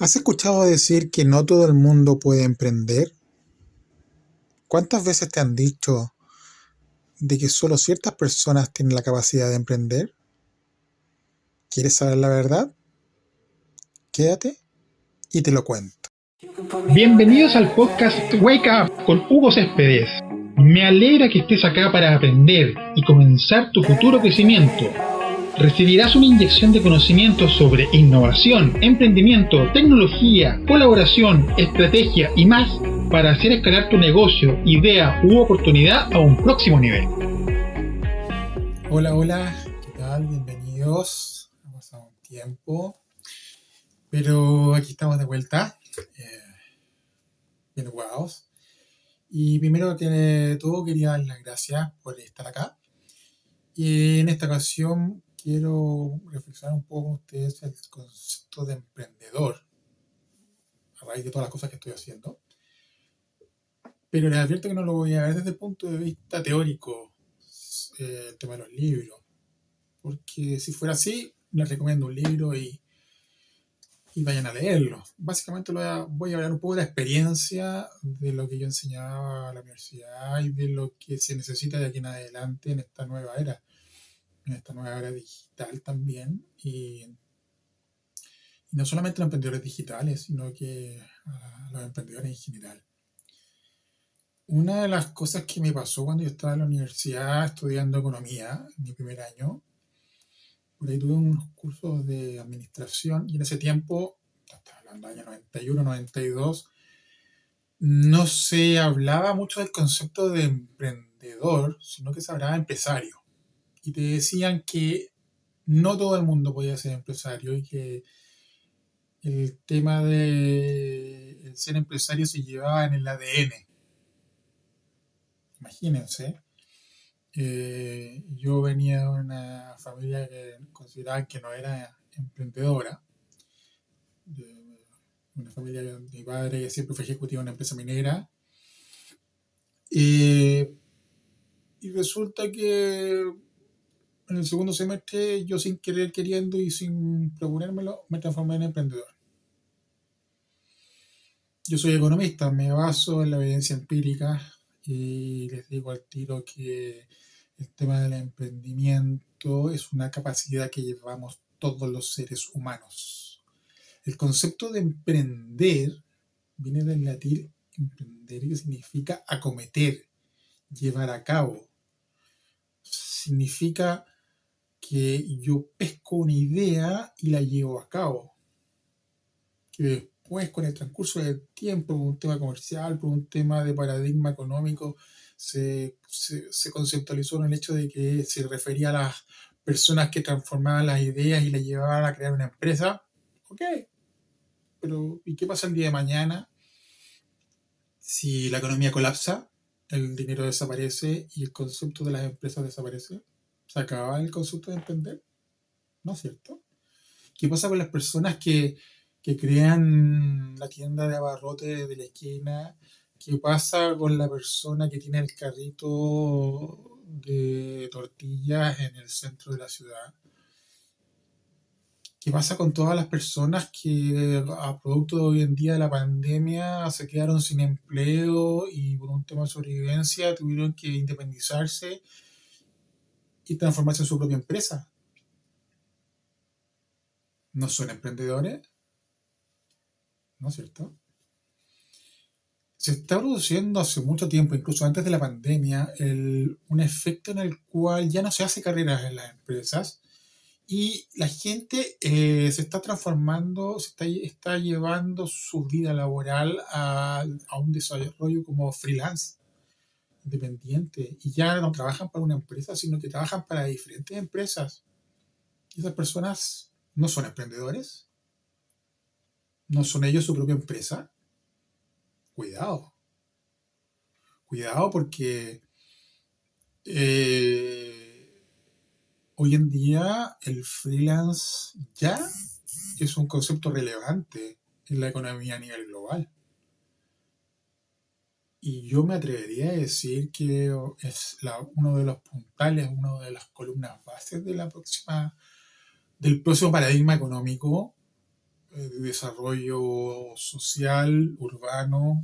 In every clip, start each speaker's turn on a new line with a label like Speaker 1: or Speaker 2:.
Speaker 1: ¿Has escuchado decir que no todo el mundo puede emprender? ¿Cuántas veces te han dicho de que solo ciertas personas tienen la capacidad de emprender? ¿Quieres saber la verdad? Quédate y te lo cuento.
Speaker 2: Bienvenidos al podcast Wake Up con Hugo Céspedes. Me alegra que estés acá para aprender y comenzar tu futuro crecimiento. Recibirás una inyección de conocimientos sobre innovación, emprendimiento, tecnología, colaboración, estrategia y más para hacer escalar tu negocio, idea u oportunidad a un próximo nivel.
Speaker 1: Hola, ¿qué tal? Bienvenidos. Ha pasado un tiempo, pero aquí estamos de vuelta, bien ocupados. Y primero que todo quería dar las gracias por estar acá. Y en esta ocasión quiero reflexionar un poco con ustedes el concepto de emprendedor a raíz de todas las cosas que estoy haciendo. Pero les advierto que no lo voy a ver desde el punto de vista teórico, el tema de los libros. Porque si fuera así, les recomiendo un libro y vayan a leerlo. Básicamente voy a hablar un poco de la experiencia de lo que yo enseñaba a la universidad y de lo que se necesita de aquí en adelante en esta nueva era digital también. Y no solamente los emprendedores digitales, sino que los emprendedores en general. Una de las cosas que me pasó cuando yo estaba en la universidad estudiando economía, en mi primer año, por ahí tuve unos cursos de administración y en ese tiempo, estaba hablando del año 91, 92, no se hablaba mucho del concepto de emprendedor, sino que se hablaba de empresario. Y te decían que no todo el mundo podía ser empresario y que el tema de el ser empresario se llevaba en el ADN. Imagínense. Yo venía de una familia que consideraban que no era emprendedora, de una familia de mi padre que siempre fue ejecutivo en una empresa minera. Y resulta que en el segundo semestre yo sin querer queriendo y sin proponérmelo me transformé en emprendedor. Yo soy economista, me baso en la evidencia empírica y les digo al tiro que el tema del emprendimiento es una capacidad que llevamos todos los seres humanos. El concepto de emprender viene del latín emprender, que significa acometer, llevar a cabo. Significa que yo pesco una idea y la llevo a cabo. Que después, con el transcurso del tiempo, por un tema comercial, por un tema de paradigma económico, se conceptualizó en el hecho de que se refería a las personas que transformaban las ideas y las llevaban a crear una empresa. Ok, pero ¿y qué pasa el día de mañana si la economía colapsa, el dinero desaparece y el concepto de las empresas desaparece? ¿Se acaba el concepto de emprender? ¿No es cierto? ¿Qué pasa con las personas que crean la tienda de abarrotes de la esquina? ¿Qué pasa con la persona que tiene el carrito de tortillas en el centro de la ciudad? ¿Qué pasa con todas las personas que a producto de hoy en día de la pandemia se quedaron sin empleo y por un tema de sobrevivencia tuvieron que independizarse y transformarse en su propia empresa? ¿No son emprendedores? ¿No es cierto? Se está produciendo hace mucho tiempo, incluso antes de la pandemia, un efecto en el cual ya no se hace carreras en las empresas y la gente se está transformando, está llevando su vida laboral a un desarrollo como freelance, independiente, y ya no trabajan para una empresa, sino que trabajan para diferentes empresas. Y esas personas no son emprendedores, no son ellos su propia empresa. Cuidado, cuidado porque Eh, hoy en día el freelance ya es un concepto relevante en la economía a nivel global. Y yo me atrevería a decir que es uno de los puntales, una de las columnas bases del próximo paradigma económico, de desarrollo social, urbano,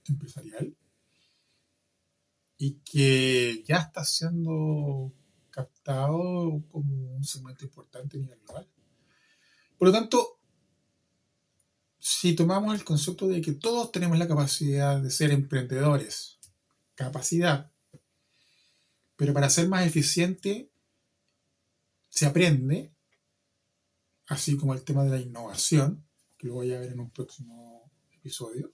Speaker 1: empresarial, y que ya está siendo captado como un segmento importante a nivel global. Por lo tanto, si tomamos el concepto de que todos tenemos la capacidad de ser emprendedores, capacidad, pero para ser más eficiente se aprende, así como el tema de la innovación, que lo voy a ver en un próximo episodio.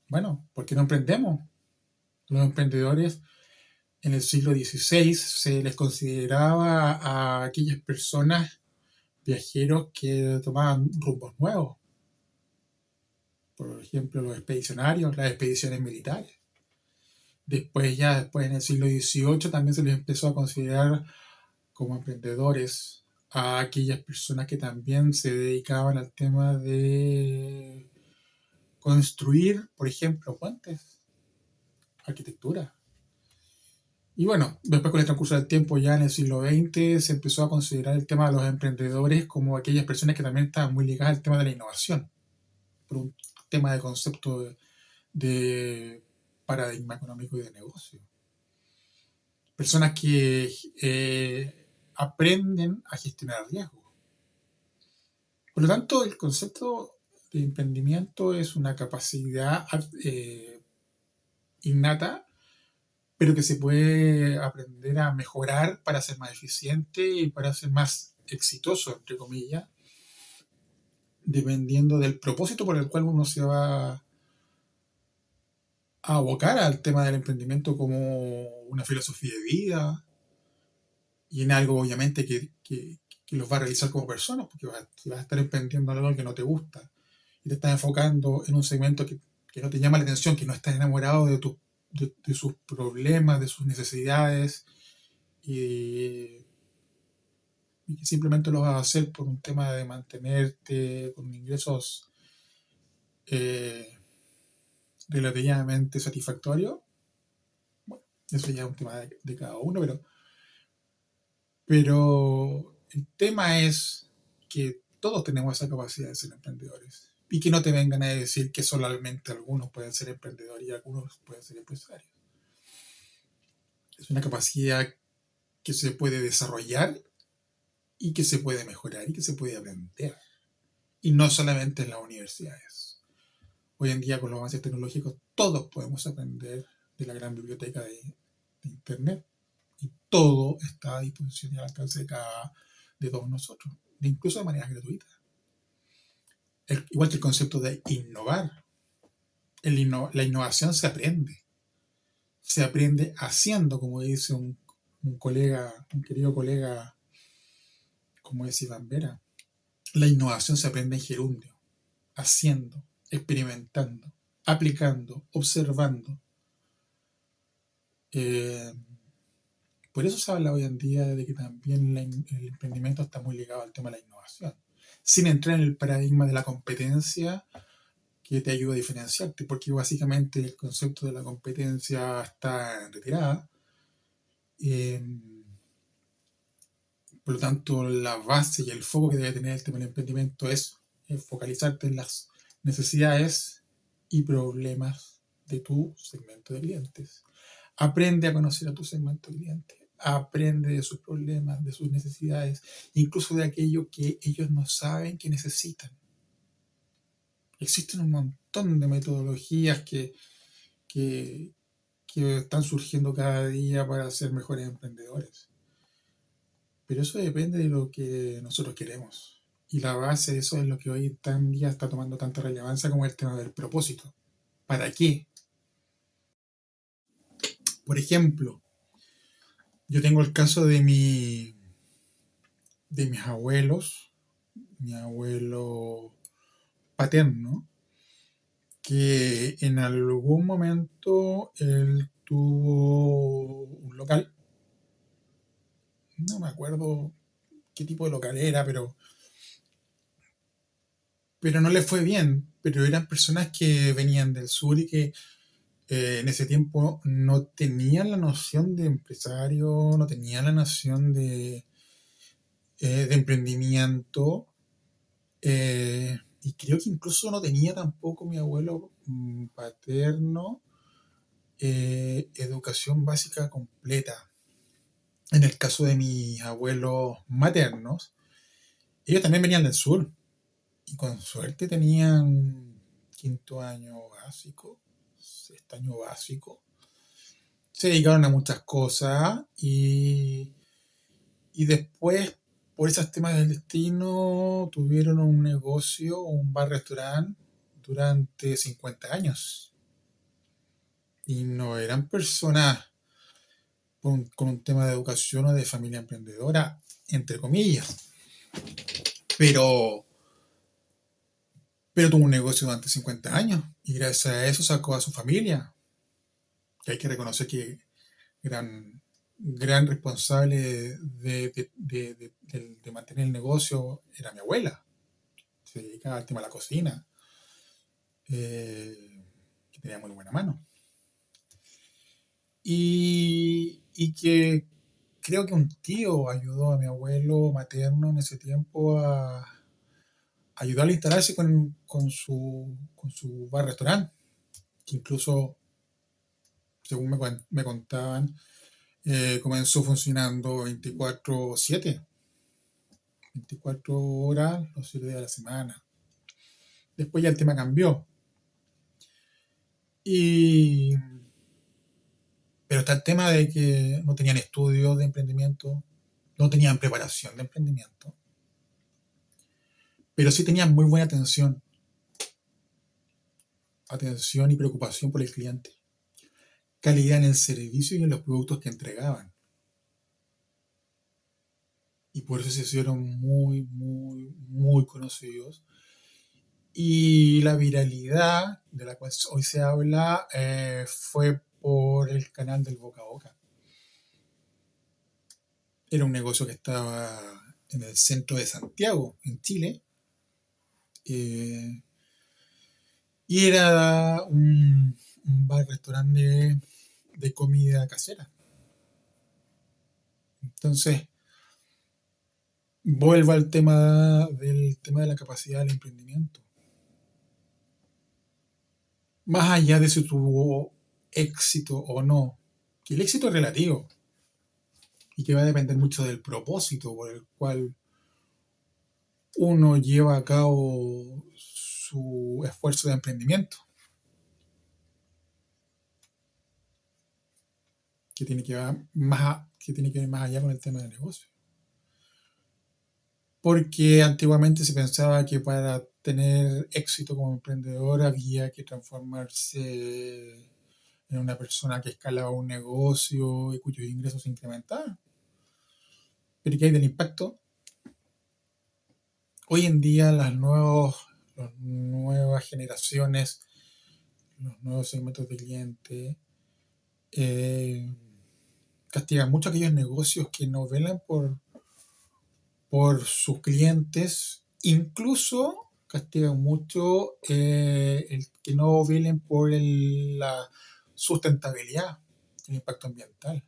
Speaker 1: Bueno, ¿por qué no emprendemos? Los emprendedores en el siglo XVI se les consideraba a aquellas personas, viajeros que tomaban rumbos nuevos. Por ejemplo, los expedicionarios, las expediciones militares. Después en el siglo XVIII también se les empezó a considerar como emprendedores a aquellas personas que también se dedicaban al tema de construir, por ejemplo, puentes, arquitectura. Y bueno, después con el transcurso del tiempo, ya en el siglo XX, se empezó a considerar el tema de los emprendedores como aquellas personas que también estaban muy ligadas al tema de la innovación, por un tema de concepto de paradigma económico y de negocio. Personas que aprenden a gestionar riesgos. Por lo tanto, el concepto de emprendimiento es una capacidad innata, pero que se puede aprender a mejorar para ser más eficiente y para ser más exitoso, entre comillas, dependiendo del propósito por el cual uno se va a abocar al tema del emprendimiento como una filosofía de vida y en algo obviamente que los va a realizar como personas, porque si vas a estar emprendiendo algo que no te gusta y te estás enfocando en un segmento que no te llama la atención, que no estás enamorado de sus problemas, de sus necesidades y que simplemente lo vas a hacer por un tema de mantenerte con ingresos relativamente satisfactorios. Bueno, eso ya es un tema de cada uno, pero el tema es que todos tenemos esa capacidad de ser emprendedores y que no te vengan a decir que solamente algunos pueden ser emprendedores y algunos pueden ser empresarios. Es una capacidad que se puede desarrollar y que se puede mejorar y que se puede aprender. Y no solamente en las universidades. Hoy en día con los avances tecnológicos todos podemos aprender de la gran biblioteca de Internet. Y todo está a disposición y al alcance de todos nosotros, incluso de manera gratuita. Igual que el concepto de innovar. La innovación se aprende haciendo, como dice un querido colega, como es Iván Vera. La innovación se aprende en gerundio, haciendo, experimentando, aplicando, observando. Por eso se habla hoy en día de que también el emprendimiento está muy ligado al tema de la innovación, sin entrar en el paradigma de la competencia que te ayuda a diferenciarte, porque básicamente el concepto de la competencia está en retirada. Por lo tanto, la base y el foco que debe tener el tema del emprendimiento es focalizarte en las necesidades y problemas de tu segmento de clientes. Aprende a conocer a tu segmento de clientes. Aprende de sus problemas, de sus necesidades, incluso de aquello que ellos no saben que necesitan. Existen un montón de metodologías que están surgiendo cada día para ser mejores emprendedores. Pero eso depende de lo que nosotros queremos. Y la base de eso es lo que hoy en día está tomando tanta relevancia como el tema del propósito. ¿Para qué? Por ejemplo, yo tengo el caso de mis abuelos, mi abuelo paterno, que en algún momento él tuvo un local. No me acuerdo qué tipo de local era, pero no le fue bien. Pero eran personas que venían del sur y que En ese tiempo no tenían la noción de empresario, no tenían la noción de emprendimiento, y creo que incluso no tenía tampoco mi abuelo paterno educación básica completa. En el caso de mis abuelos maternos, ellos también venían del sur y con suerte tenían quinto año básico, sexto año básico. Se dedicaron a muchas cosas y después, por esos temas del destino, tuvieron un negocio, un bar-restaurante durante 50 años. Y no eran personas con un tema de educación o de familia emprendedora, entre comillas. Pero, pero tuvo un negocio durante 50 años y gracias a eso sacó a su familia. Que hay que reconocer que gran responsable de mantener el negocio era mi abuela. Se dedicaba al tema de la cocina, que tenía muy buena mano. Y que creo que un tío ayudó a mi abuelo materno en ese tiempo a ayudarle a instalarse con su bar-restaurante, que incluso, según me contaban, comenzó funcionando 24/7, 24 horas los 7 días de la semana. Después ya el tema cambió. Y, pero está el tema de que no tenían estudios de emprendimiento, no tenían preparación de emprendimiento, pero sí tenían muy buena atención y preocupación por el cliente, calidad en el servicio y en los productos que entregaban. Y por eso se hicieron muy, muy, muy conocidos. Y la viralidad de la cual hoy se habla fue por el canal del boca a boca. Era un negocio que estaba en el centro de Santiago, en Chile, y era un bar-restaurante de comida casera. Entonces, vuelvo al tema de la capacidad del emprendimiento. Más allá de si tuvo éxito o no, que el éxito es relativo y que va a depender mucho del propósito por el cual uno lleva a cabo su esfuerzo de emprendimiento, que tiene que ver más allá con el tema del negocio. Porque antiguamente se pensaba que para tener éxito como emprendedor había que transformarse en una persona que escalaba un negocio y cuyos ingresos se incrementaban. Pero ¿qué hay del impacto? Hoy en día las nuevas generaciones, los nuevos segmentos de clientes, castigan mucho a aquellos negocios que no velan por sus clientes, incluso castigan mucho el que no velen por la sustentabilidad, el impacto ambiental.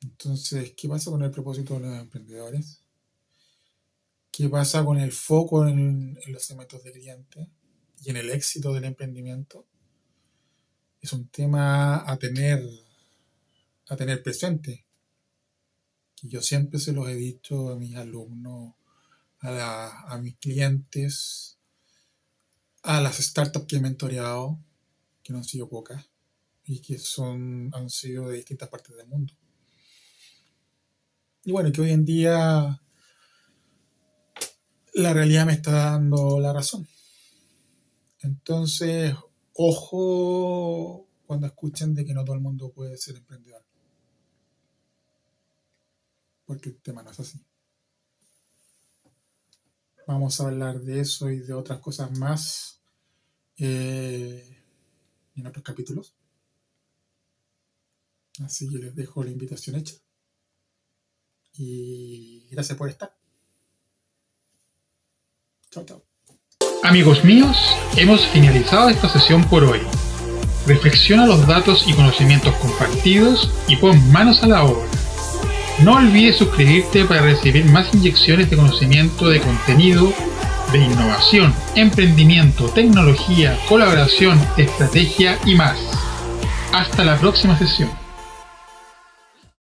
Speaker 1: Entonces, ¿qué pasa con el propósito de los emprendedores? ¿Qué pasa con el foco en los segmentos de clientes y en el éxito del emprendimiento? Es un tema a tener presente. Y yo siempre se los he dicho a mis alumnos, a mis clientes, a las startups que he mentoreado, que no han sido pocas y que han sido de distintas partes del mundo. Y bueno, que hoy en día la realidad me está dando la razón. Entonces, ojo cuando escuchen de que no todo el mundo puede ser emprendedor. Porque el tema no es así. Vamos a hablar de eso y de otras cosas más en otros capítulos. Así que les dejo la invitación hecha. Y gracias por estar. Chao, chao.
Speaker 2: Amigos míos, hemos finalizado esta sesión por hoy. Reflexiona los datos y conocimientos compartidos y pon manos a la obra. No olvides suscribirte para recibir más inyecciones de conocimiento, de contenido, de innovación, emprendimiento, tecnología, colaboración, estrategia y más. Hasta la próxima sesión.